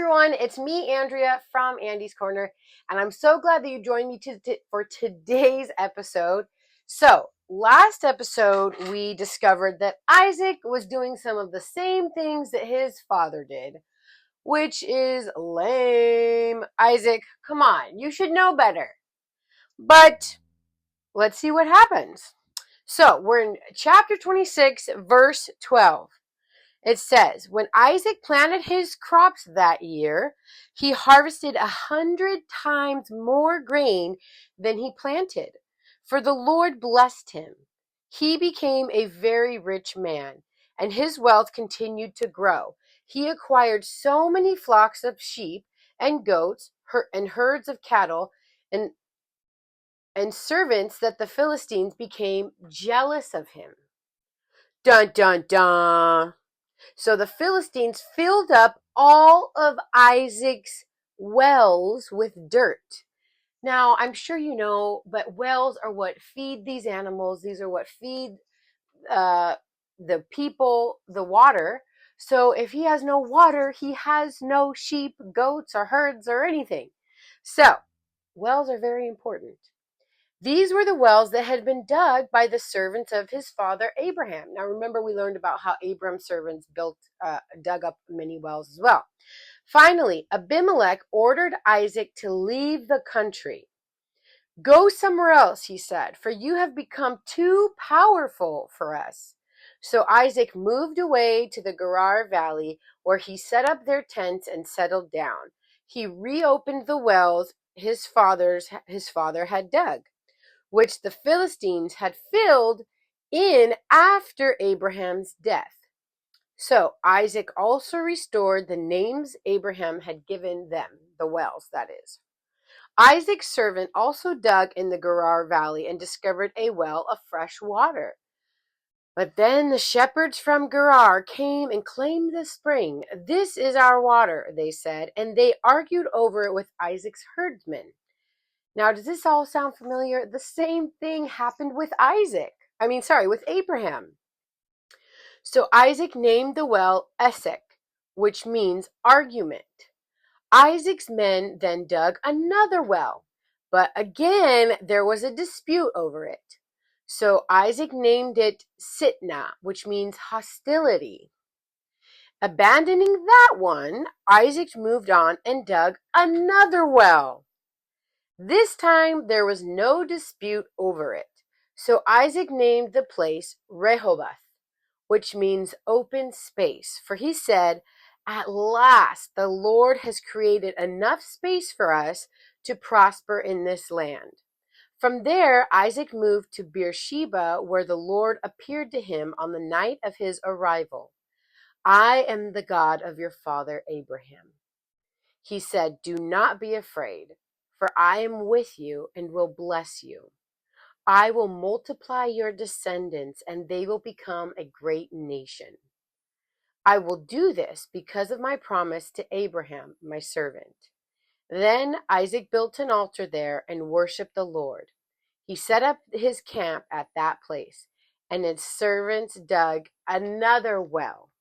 everyone, it's me, Andrea from Andy's Corner, and I'm so glad that you joined me for today's episode. So, last episode, we discovered that Isaac was doing some of the same things that his father did, which is lame. Isaac, come on, you should know better. But let's see what happens. So, we're in chapter 26, verse 12. It says, when Isaac planted his crops that year, he harvested 100 times more grain than he planted, for the Lord blessed him. He became a very rich man, and his wealth continued to grow. He acquired so many flocks of sheep and goats and herds of cattle and servants that the Philistines became jealous of him. Dun, dun, dun. So the Philistines filled up all of Isaac's wells with dirt. Now, I'm sure you know, but wells are what feed these animals. These are what feed the people the water. So if he has no water, he has no sheep, goats, or herds, or anything. So wells are very important. These were the wells that had been dug by the servants of his father Abraham. Now remember, we learned about how Abraham's servants dug up many wells as well. Finally, Abimelech ordered Isaac to leave the country. Go somewhere else, he said, for you have become too powerful for us. So Isaac moved away to the Gerar Valley, where he set up their tents and settled down. He reopened the wells his father had dug, which the Philistines had filled in after Abraham's death. So Isaac also restored the names Abraham had given them, the wells, that is. Isaac's servant also dug in the Gerar Valley and discovered a well of fresh water. But then the shepherds from Gerar came and claimed the spring. This is our water, they said, and they argued over it with Isaac's herdsmen. Now, does this all sound familiar? The same thing happened with with Abraham. So Isaac named the well Esek, which means argument. Isaac's men then dug another well, but again there was a dispute over it. So Isaac named it Sitnah, which means hostility. Abandoning that one, Isaac moved on and dug another well. This time there was no dispute over it. So Isaac named the place Rehoboth, which means open space. For he said, at last the Lord has created enough space for us to prosper in this land. From there, Isaac moved to Beersheba, where the Lord appeared to him on the night of his arrival. I am the God of your father Abraham. He said, do not be afraid, for I am with you and will bless you. I will multiply your descendants, and they will become a great nation. I will do this because of my promise to Abraham, my servant. Then Isaac built an altar there and worshipped the Lord. He set up his camp at that place, and his servants dug another well.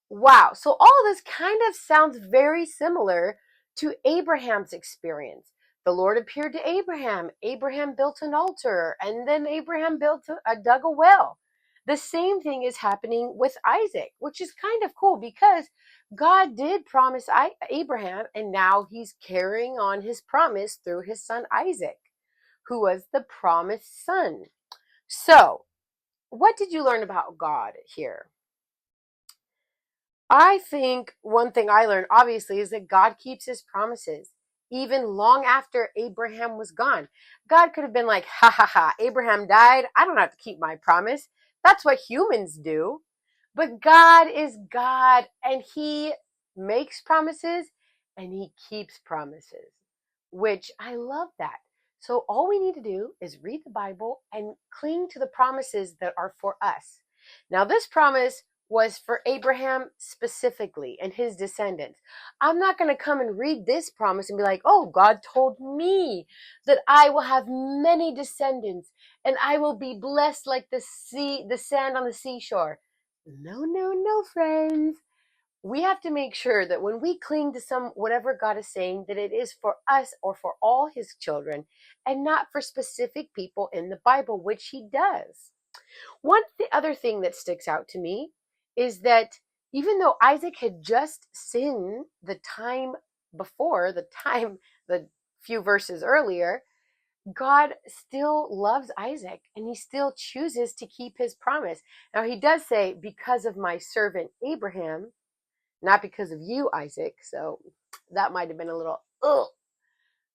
Wow, so all of this kind of sounds very similar to Abraham's experience. The Lord appeared to Abraham. Abraham built an altar, and then Abraham dug a well. The same thing is happening with Isaac, which is kind of cool because God did promise Abraham, and now he's carrying on his promise through his son Isaac, who was the promised son. So, what did you learn about God here? I think one thing I learned, obviously, is that God keeps his promises, even long after Abraham was gone. God could have been like, ha ha ha, Abraham died. I don't have to keep my promise. That's what humans do. But God is God, and he makes promises, and he keeps promises, which I love that. So all we need to do is read the Bible and cling to the promises that are for us. Now, this promise was for Abraham specifically and his descendants. I'm not going to come and read this promise and be like, oh, God told me that I will have many descendants and I will be blessed like the sand on the seashore. No, no, no, friends. we have to make sure that when we cling to whatever God is saying, that it is for us or for all his children and not for specific people in the Bible, which he does. The other thing that sticks out to me is that even though Isaac had just sinned the few verses earlier, God still loves Isaac and he still chooses to keep his promise. Now, he does say, because of my servant Abraham, not because of you, Isaac. So that might have been a little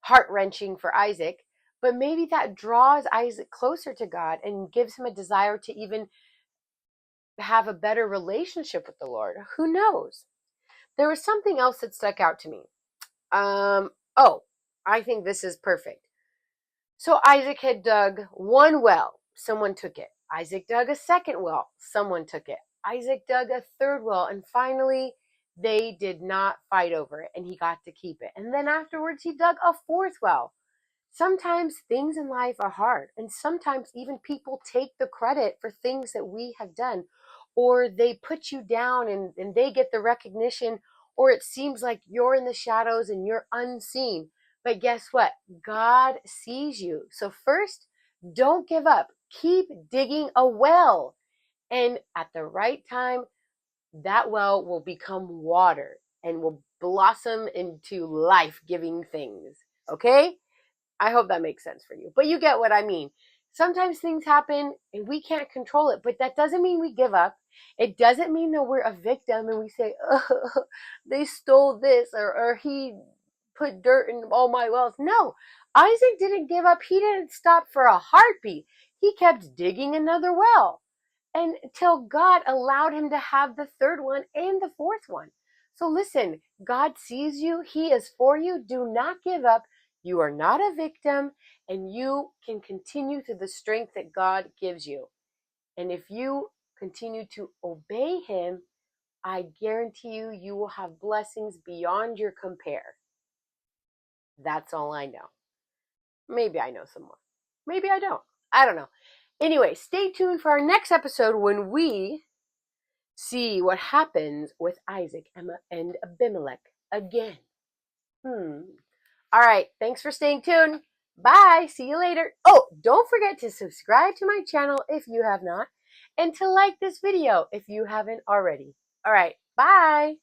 heart-wrenching for Isaac. But maybe that draws Isaac closer to God and gives him a desire to even have a better relationship with the Lord. Who knows? There was something else that stuck out to me. I think this is perfect. So Isaac had dug one well. Someone took it. Isaac dug a second well. Someone took it. Isaac dug a third well. And finally, they did not fight over it and he got to keep it. And then afterwards, he dug a fourth well. Sometimes things in life are hard, and sometimes even people take the credit for things that we have done, or they put you down and they get the recognition, or it seems like you're in the shadows and you're unseen. But guess what? God sees you. So first, don't give up. Keep digging a well. And at the right time, that well will become water and will blossom into life-giving things. Okay? I hope that makes sense for you. But you get what I mean. Sometimes things happen and we can't control it, but that doesn't mean we give up. It doesn't mean that we're a victim and we say, oh, they stole this or he put dirt in all my wells. No, Isaac didn't give up. He didn't stop for a heartbeat. He kept digging another well until God allowed him to have the third one and the fourth one. So listen, God sees you. He is for you. Do not give up. You are not a victim, and you can continue through the strength that God gives you. And if you continue to obey him, I guarantee you, you will have blessings beyond your compare. That's all I know. Maybe I know some more. Maybe I don't. I don't know. Anyway, stay tuned for our next episode when we see what happens with Isaac and Abimelech again. All right. Thanks for staying tuned. Bye. See you later. Oh, don't forget to subscribe to my channel if you have not, and to like this video if you haven't already. All right. Bye.